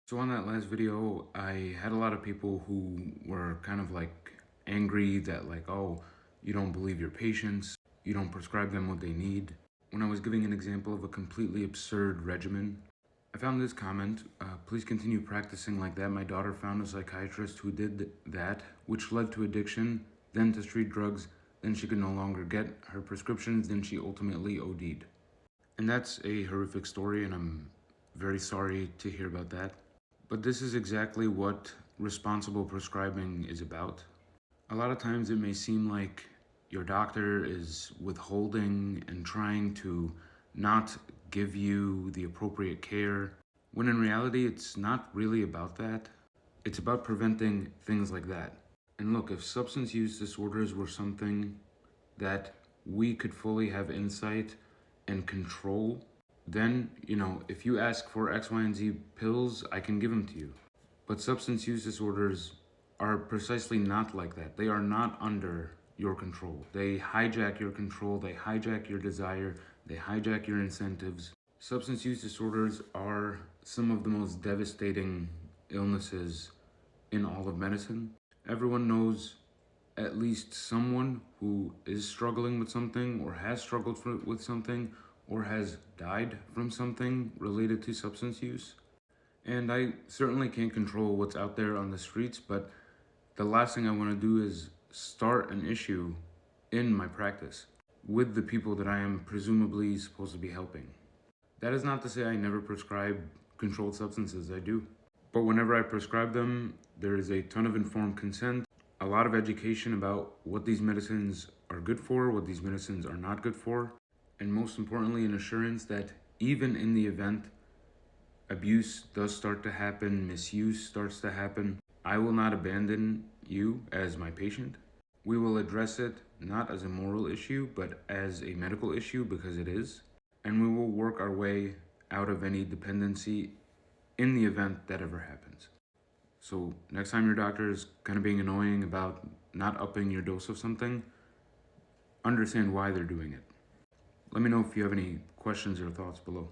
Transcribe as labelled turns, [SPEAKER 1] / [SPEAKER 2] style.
[SPEAKER 1] So on that last video, I had a lot of people who were kind of like angry that like, oh, you don't believe your patients, you don't prescribe them what they need. When I was giving an example of a completely absurd regimen, I found this comment, please continue practicing like that. My daughter found a psychiatrist who did that, which led to addiction, then to street drugs, then she could no longer get her prescriptions, then she ultimately OD'd. And that's a horrific story, and I'm very sorry to hear about that. But this is exactly what responsible prescribing is about. A lot of times it may seem like your doctor is withholding and trying to not give you the appropriate care, when in reality it's not really about that. It's about preventing things like that. And look, if substance use disorders were something that we could fully have insight and control, then, if you ask for X, Y, and Z pills, I can give them to you. But substance use disorders are precisely not like that. They are not under your control. They hijack your control, they hijack your desire, they hijack your incentives. Substance use disorders are some of the most devastating illnesses in all of medicine. Everyone knows at least someone who is struggling with something or has struggled with something or has died from something related to substance use. And I certainly can't control what's out there on the streets, but the last thing I want to do is start an issue in my practice with the people that I am presumably supposed to be helping. That is not to say I never prescribe controlled substances, I do. But whenever I prescribe them, there is a ton of informed consent, a lot of education about what these medicines are good for, what these medicines are not good for, and most importantly, an assurance that even in the event abuse does start to happen, misuse starts to happen, I will not abandon you as my patient. We will address it not as a moral issue, but as a medical issue, because it is. And we will work our way out of any dependency in the event that ever happens. So next time your doctor is kind of being annoying about not upping your dose of something, understand why they're doing it. Let me know if you have any questions or thoughts below.